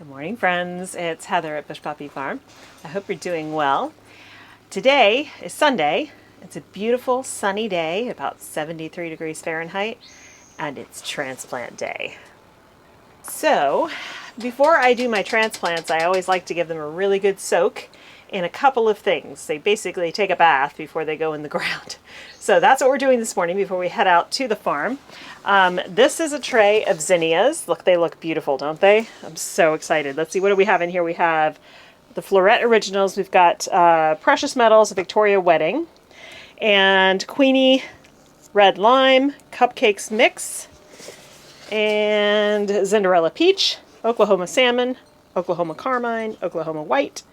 Good morning, friends. It's Heather at Bush Poppy Farm. I hope you're doing well. Today is Sunday. It's a beautiful sunny day, about 73 degrees Fahrenheit, and it's transplant day. So, before I do my transplants, I always like to give them a really good soak in a couple of things. They basically take a bath before they go in the ground. So that's what we're doing this morning before we head out to the farm. This is a tray of zinnias. Look, they look beautiful, don't they? I'm so excited. Let's see, what do we have in here? We have the Floret Originals. We've got Precious Metals, Victoria Wedding, and Queenie Red Lime, Cupcakes Mix, and Cinderella Peach, Oklahoma Salmon, Oklahoma Carmine, Oklahoma White,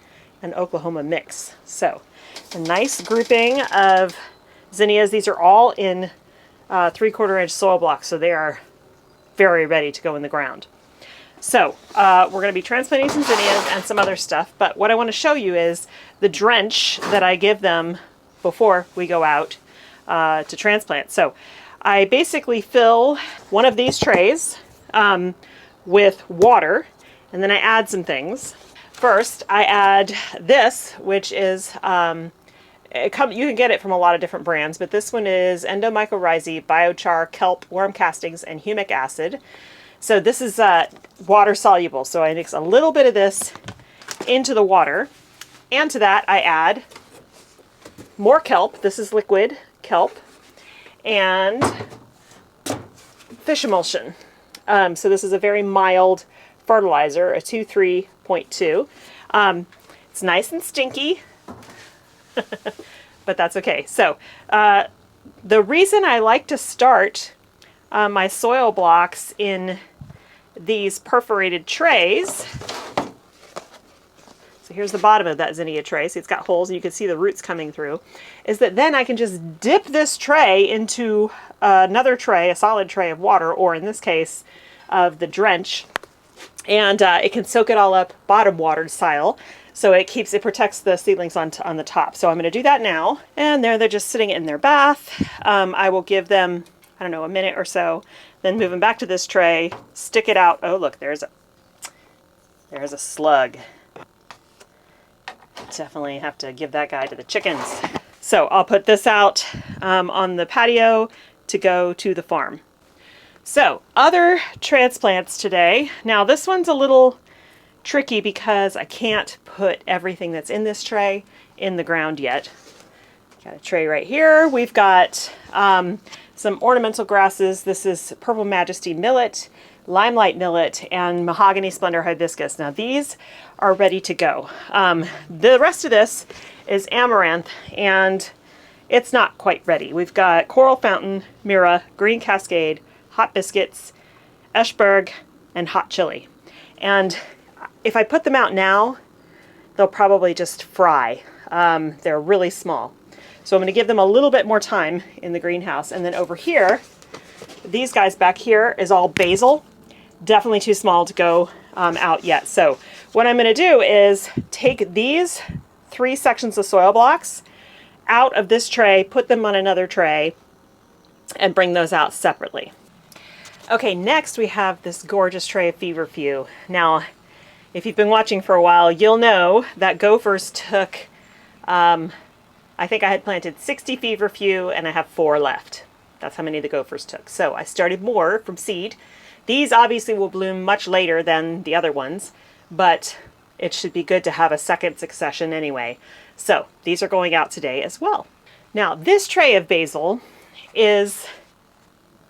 and Oklahoma Mix. So a nice grouping of zinnias. These are all in 3/4 inch soil blocks, so they are very ready to go in the ground. So we're going to be transplanting some zinnias and some other stuff, but what I want to show you is the drench that I give them before we go out to transplant. So I basically fill one of these trays with water, and then I add some things. First, I add this, which is, you can get it from a lot of different brands, but this one is endomycorrhizae, biochar, kelp, worm castings, and humic acid. So this is water soluble, so I mix a little bit of this into the water, and to that I add more kelp. This is liquid kelp, and fish emulsion. So this is a very mild fertilizer, a 2,3.2. It's nice and stinky, but that's okay. So the reason I like to start my soil blocks in these perforated trays, so here's the bottom of that zinnia tray, so it's got holes and you can see the roots coming through, is that then I can just dip this tray into another tray, a solid tray of water, or in this case of the drench, and it can soak it all up bottom watered style. So it protects the seedlings on the top. So I'm going to do that now. And there they're just sitting in their bath. I will give them, I don't know, a minute or so, then move them back to this tray, stick it out. Oh, look, there's a slug. Definitely have to give that guy to the chickens. So I'll put this out on the patio to go to the farm. So other transplants today. Now this one's a little tricky because I can't put everything that's in this tray in the ground yet. Got a tray right here. We've got some ornamental grasses. This is Purple Majesty Millet, Limelight Millet, and Mahogany Splendor Hibiscus. Now these are ready to go. The rest of this is Amaranth, and it's not quite ready. We've got Coral Fountain, Mira, Green Cascade, Hot Biscuits, Eschberg, and Hot Chili. And if I put them out now, they'll probably just fry. They're really small. So I'm going to give them a little bit more time in the greenhouse. And then over here, these guys back here is all basil. Definitely too small to go out yet. So what I'm going to do is take these 3 sections of soil blocks out of this tray, put them on another tray, and bring those out separately. Okay, next we have this gorgeous tray of feverfew. Now, if you've been watching for a while, you'll know that gophers took, I think I had planted 60 feverfew and I have 4 left. That's how many the gophers took. So I started more from seed. These obviously will bloom much later than the other ones, but it should be good to have a second succession anyway. So these are going out today as well. Now this tray of basil is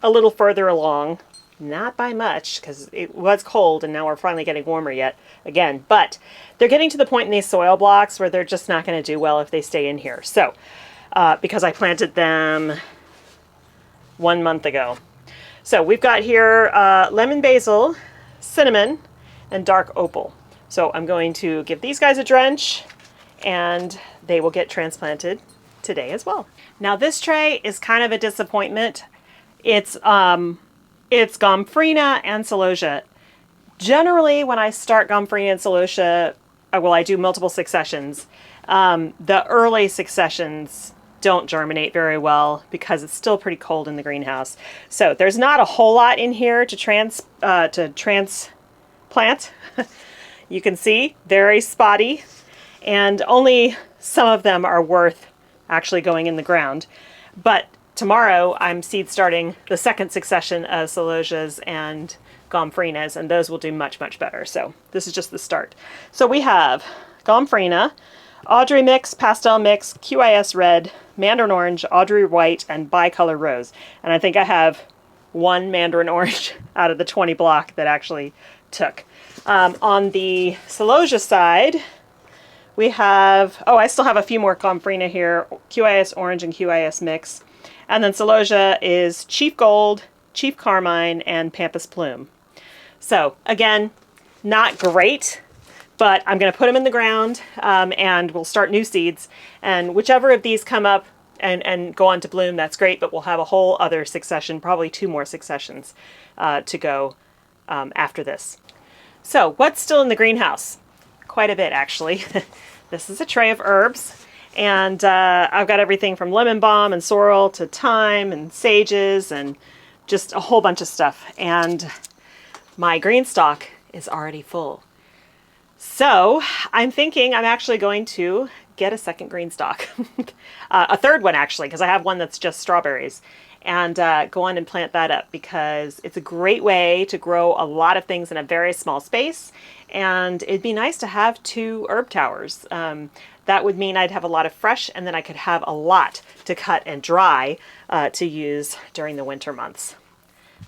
a little further along. Not by much, because it was cold and now we're finally getting warmer yet again. But they're getting to the point in these soil blocks where they're just not going to do well if they stay in here. So, because I planted them 1 month ago. So we've got here lemon basil, cinnamon, and dark opal. So I'm going to give these guys a drench and they will get transplanted today as well. Now this tray is kind of a disappointment. It's Gomphrena and Celosia. Generally, when I start Gomphrena and Celosia, I do multiple successions. The early successions don't germinate very well because it's still pretty cold in the greenhouse. So there's not a whole lot in here to transplant. You can see, very spotty, and only some of them are worth actually going in the ground. But tomorrow I'm seed starting the second succession of Celosias and Gomphrenias, and those will do much, much better. So this is just the start. So we have Gomphrena, Audrey Mix, Pastel Mix, QIS Red, Mandarin Orange, Audrey White, and Bicolor Rose. And I think I have one Mandarin Orange out of the 20 block that actually took. On the Celosia side, we have, I still have a few more Gomphrena here, QIS Orange and QIS Mix. And then Celosia is Chief Gold, Chief Carmine, and Pampas Plume. So again, not great, but I'm going to put them in the ground and we'll start new seeds. And whichever of these come up and go on to bloom, that's great, but we'll have a whole other succession, probably 2 more successions to go after this. So what's still in the greenhouse? Quite a bit, actually. This is a tray of herbs, and I've got everything from lemon balm and sorrel to thyme and sages and just a whole bunch of stuff. And my green stock is already full. So I'm thinking I'm actually going to get a second green stock, a third one actually, because I have one that's just strawberries, and go on and plant that up because it's a great way to grow a lot of things in a very small space. And it'd be nice to have 2 herb towers. That would mean I'd have a lot of fresh, and then I could have a lot to cut and dry to use during the winter months.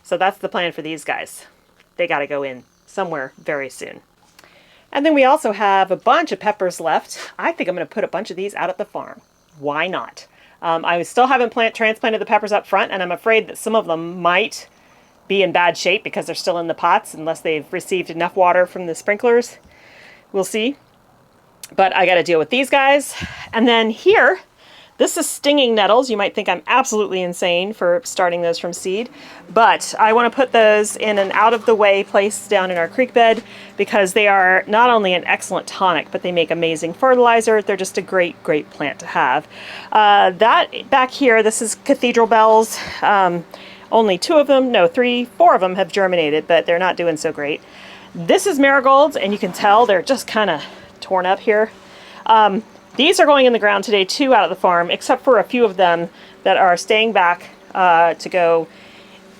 So that's the plan for these guys. They got to go in somewhere very soon. And then we also have a bunch of peppers left. I think I'm going to put a bunch of these out at the farm. Why not? I still haven't transplanted the peppers up front, and I'm afraid that some of them might be in bad shape because they're still in the pots unless they've received enough water from the sprinklers. We'll see. But I got to deal with these guys. And then here, this is stinging nettles. You might think I'm absolutely insane for starting those from seed, but I want to put those in an out-of-the-way place down in our creek bed because they are not only an excellent tonic, but they make amazing fertilizer. They're just a great, great plant to have. That back here, this is cathedral bells. Only 2 of them, no, 4 of them have germinated, but they're not doing so great. This is marigolds, and you can tell they're just kind of torn up here. These are going in the ground today too out of the farm, except for a few of them that are staying back to go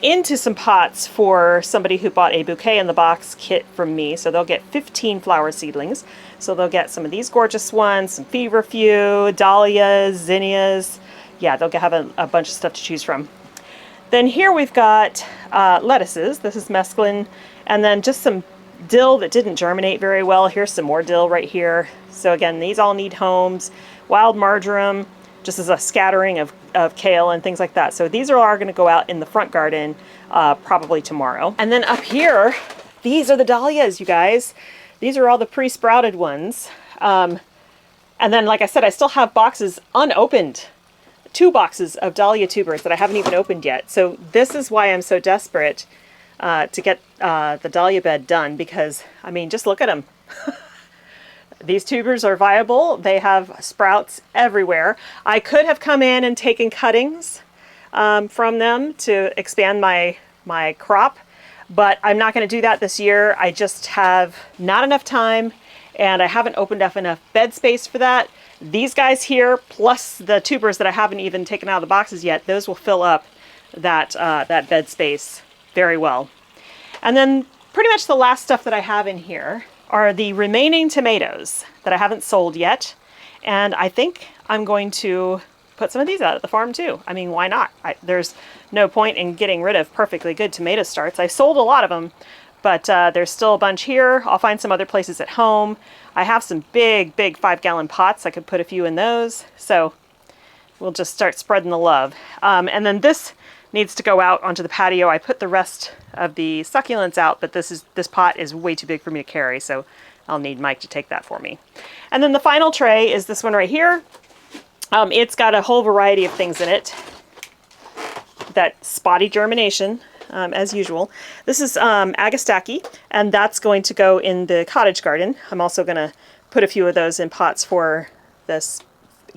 into some pots for somebody who bought a bouquet in the box kit from me. So they'll get 15 flower seedlings. So they'll get some of these gorgeous ones, some feverfew, dahlias, zinnias. Yeah, they'll have a bunch of stuff to choose from. Then here we've got lettuces. This is mesclun, and then just some dill that didn't germinate very well. Here's some more dill right here. So again, these all need homes. Wild marjoram, just as a scattering of kale and things like that. So these are going to go out in the front garden probably tomorrow. And then up here, these are the dahlias, you guys. These are all the pre-sprouted ones. And then, like I said, I still have boxes unopened. 2 boxes of dahlia tubers that I haven't even opened yet. So this is why I'm so desperate to get the dahlia bed done, because, I mean, just look at them. These tubers are viable. They have sprouts everywhere. I could have come in and taken cuttings from them to expand my crop, but I'm not going to do that this year. I just have not enough time, and I haven't opened up enough bed space for that. These guys here, plus the tubers that I haven't even taken out of the boxes yet, those will fill up that bed space very well. And then pretty much the last stuff that I have in here are the remaining tomatoes that I haven't sold yet. And I think I'm going to put some of these out at the farm too. I mean, why not? There's no point in getting rid of perfectly good tomato starts. I sold a lot of them, but there's still a bunch here. I'll find some other places at home. I have some big 5-gallon pots. I could put a few in those. So we'll just start spreading the love. And then this needs to go out onto the patio. I put the rest of the succulents out, but this pot is way too big for me to carry, so I'll need Mike to take that for me. And then the final tray is this one right here. It's got a whole variety of things in it. That spotty germination, as usual. This is Agastaki, and that's going to go in the cottage garden. I'm also going to put a few of those in pots for this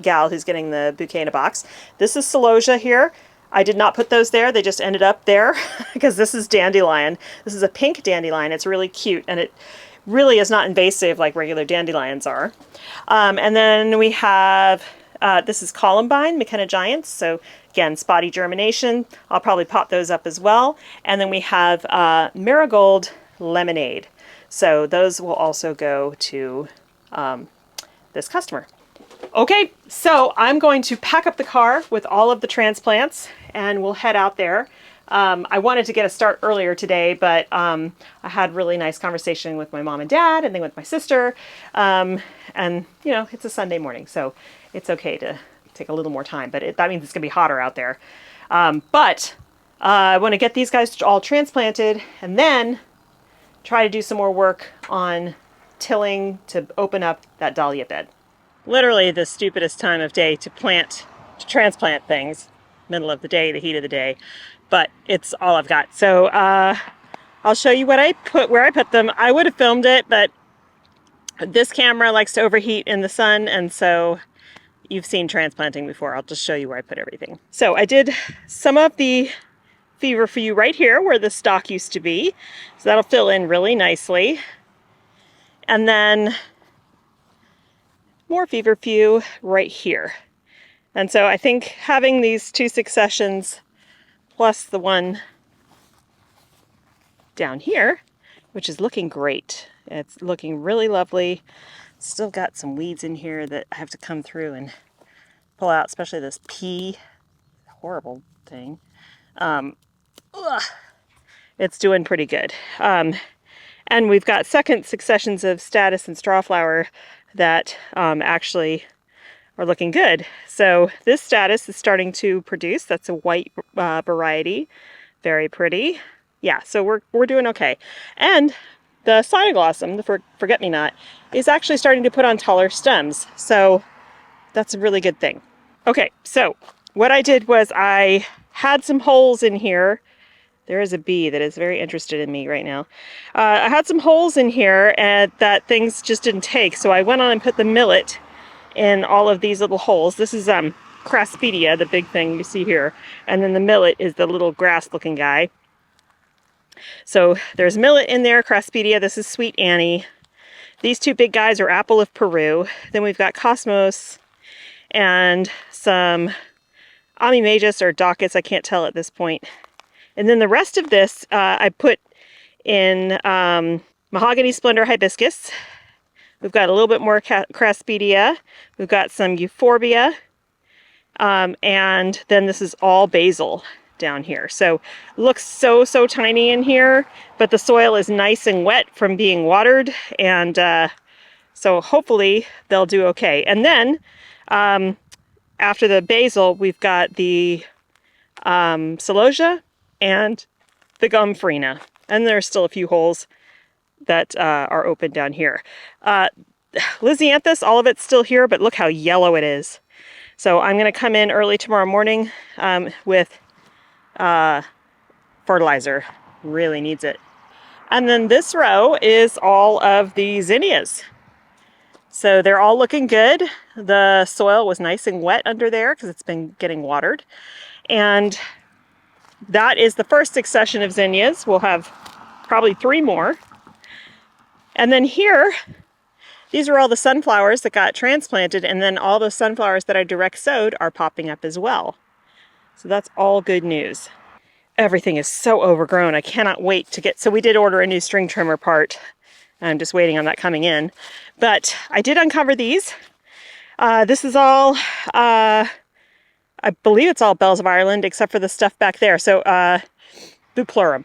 gal who's getting the bouquet in a box. This is Celosia here. I did not put those there. They just ended up there because this is dandelion. This is a pink dandelion. It's really cute, and it really is not invasive like regular dandelions are. And then we have, this is columbine, McKenna giants. So again, spotty germination. I'll probably pop those up as well. And then we have marigold lemonade. So those will also go to this customer. Okay, so I'm going to pack up the car with all of the transplants and we'll head out there. I wanted to get a start earlier today, but I had really nice conversation with my mom and dad and then with my sister. And you know, it's a Sunday morning, so it's okay to take a little more time, but that means it's gonna be hotter out there. But I want to get these guys all transplanted and then try to do some more work on tilling to open up that dahlia bed. Literally the stupidest time of day to transplant things. Middle of the day, the heat of the day, but it's all I've got. So I'll show you where I put them. I would have filmed it, but this camera likes to overheat in the sun, and so you've seen transplanting before. I'll just show you where I put everything. So I did some of the feverfew right here where the stalk used to be. So that'll fill in really nicely. And then more feverfew right here. And so I think having these 2 successions plus the one down here, which is looking great. It's looking really lovely. Still got some weeds in here that I have to come through and pull out, especially this pea, horrible thing. It's doing pretty good. And we've got second successions of status and strawflower that actually are looking good. So this status is starting to produce. That's a white variety. Very pretty. Yeah, so we're doing okay. And the cynoglossum, the forget-me-not, is actually starting to put on taller stems. So that's a really good thing. Okay, so what I did was I had some holes in here. There is a bee that is very interested in me right now. I had some holes in here and that things just didn't take. So I went on and put the millet in all of these little holes. This is Craspedia, the big thing you see here. And then the millet is the little grass looking guy. So there's millet in there, Craspedia. This is Sweet Annie. These 2 big guys are Apple of Peru. Then we've got Cosmos and some Amimagus or Daucus, I can't tell at this point. And then the rest of this I put in Mahogany Splendor Hibiscus. We've got a little bit more Craspedia. We've got some Euphorbia. And then this is all basil down here. So it looks so tiny in here, but the soil is nice and wet from being watered. And so hopefully they'll do okay. And then after the basil, we've got the celosia and the Gomphrena. And there's still a few holes that are open down here. Lisianthus, all of it's still here, but look how yellow it is. So I'm going to come in early tomorrow morning with fertilizer. Really needs it. And then this row is all of the zinnias. So they're all looking good. The soil was nice and wet under there because it's been getting watered. And that is the first succession of zinnias. We'll have probably 3 more. And then here, these are all the sunflowers that got transplanted, and then all the sunflowers that I direct sowed are popping up as well. So that's all good news. Everything is so overgrown. I cannot wait to get, so we did order a new string trimmer part. I'm just waiting on that coming in. But I did uncover these. This is all, I believe it's all Bells of Ireland, except for the stuff back there. So Buplorum.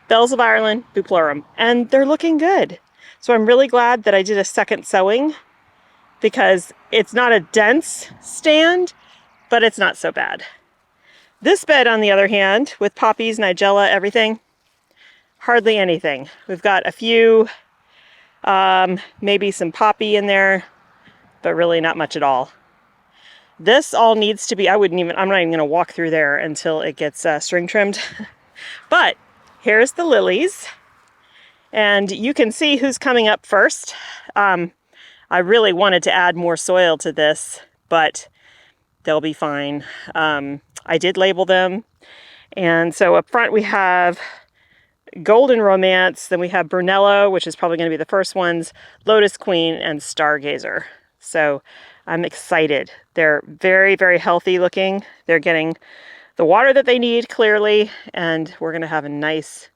Bells of Ireland, Buplorum. And they're looking good. So I'm really glad that I did a second sowing because it's not a dense stand, but it's not so bad. This bed, on the other hand, with poppies, nigella, everything, hardly anything. We've got a few, maybe some poppy in there, but really not much at all. This all needs to be, I'm not even going to walk through there until it gets string trimmed. But here's the lilies. And you can see who's coming up first. I really wanted to add more soil to this, but they'll be fine. I did label them. And so up front we have Golden Romance, then we have Brunello, which is probably going to be the first ones, Lotus Queen, and Stargazer. So I'm excited. They're very, very healthy looking. They're getting the water that they need, clearly, and we're going to have a nice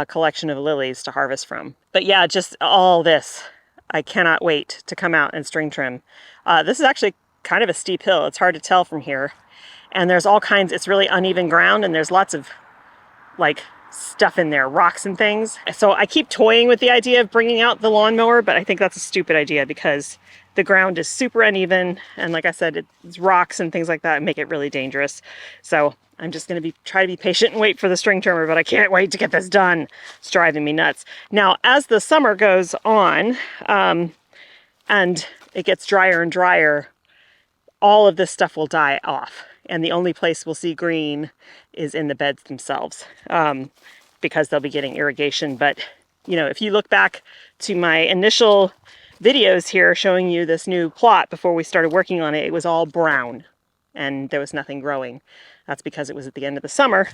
collection of lilies to harvest from. But yeah, just all this. I cannot wait to come out and string trim. This is actually kind of a steep hill. It's hard to tell from here. And there's all kinds, it's really uneven ground, and there's lots of like stuff in there, rocks and things. So I keep toying with the idea of bringing out the lawnmower, but I think that's a stupid idea because the ground is super uneven. And like I said, it's rocks and things like that make it really dangerous. So I'm just going to try to be patient and wait for the string trimmer, but I can't wait to get this done. It's driving me nuts. Now, as the summer goes on, and it gets drier and drier, all of this stuff will die off. And the only place we'll see green is in the beds themselves, because they'll be getting irrigation. But, you know, if you look back to my initial videos here showing you this new plot before we started working on it, it was all brown and there was nothing growing. That's because it was at the end of the summer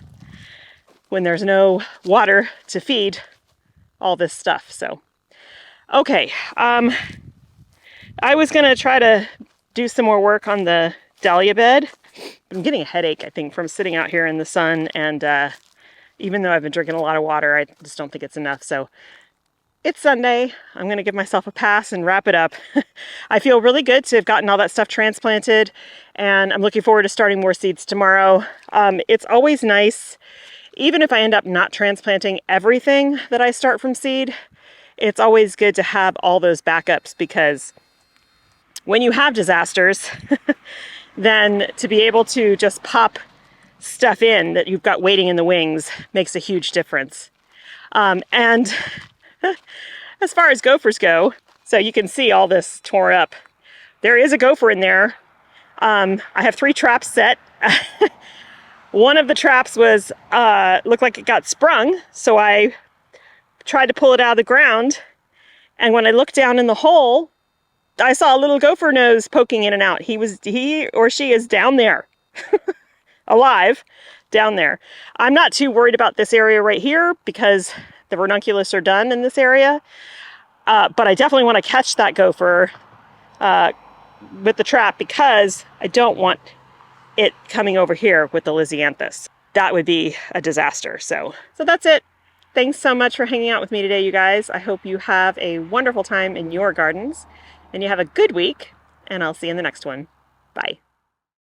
when there's no water to feed all this stuff. So, okay. I was going to try to do some more work on the dahlia bed. I'm getting a headache, I think, from sitting out here in the sun, and even though I've been drinking a lot of water, I just don't think it's enough. So it's Sunday. I'm going to give myself a pass and wrap it up. I feel really good to have gotten all that stuff transplanted, and I'm looking forward to starting more seeds tomorrow. It's always nice, even if I end up not transplanting everything that I start from seed, it's always good to have all those backups, because when you have disasters, then to be able to just pop stuff in that you've got waiting in the wings makes a huge difference. And as far as gophers go, so you can see all this torn up. There is a gopher in there. I have 3 traps set. One of the traps was looked like it got sprung, so I tried to pull it out of the ground. And when I looked down in the hole, I saw a little gopher nose poking in and out. He or she is down there, alive, down there. I'm not too worried about this area right here because the ranunculus are done in this area. But I definitely want to catch that gopher with the trap, because I don't want it coming over here with the Lisianthus. That would be a disaster. So that's it. Thanks so much for hanging out with me today, you guys. I hope you have a wonderful time in your gardens, and you have a good week, and I'll see you in the next one. Bye.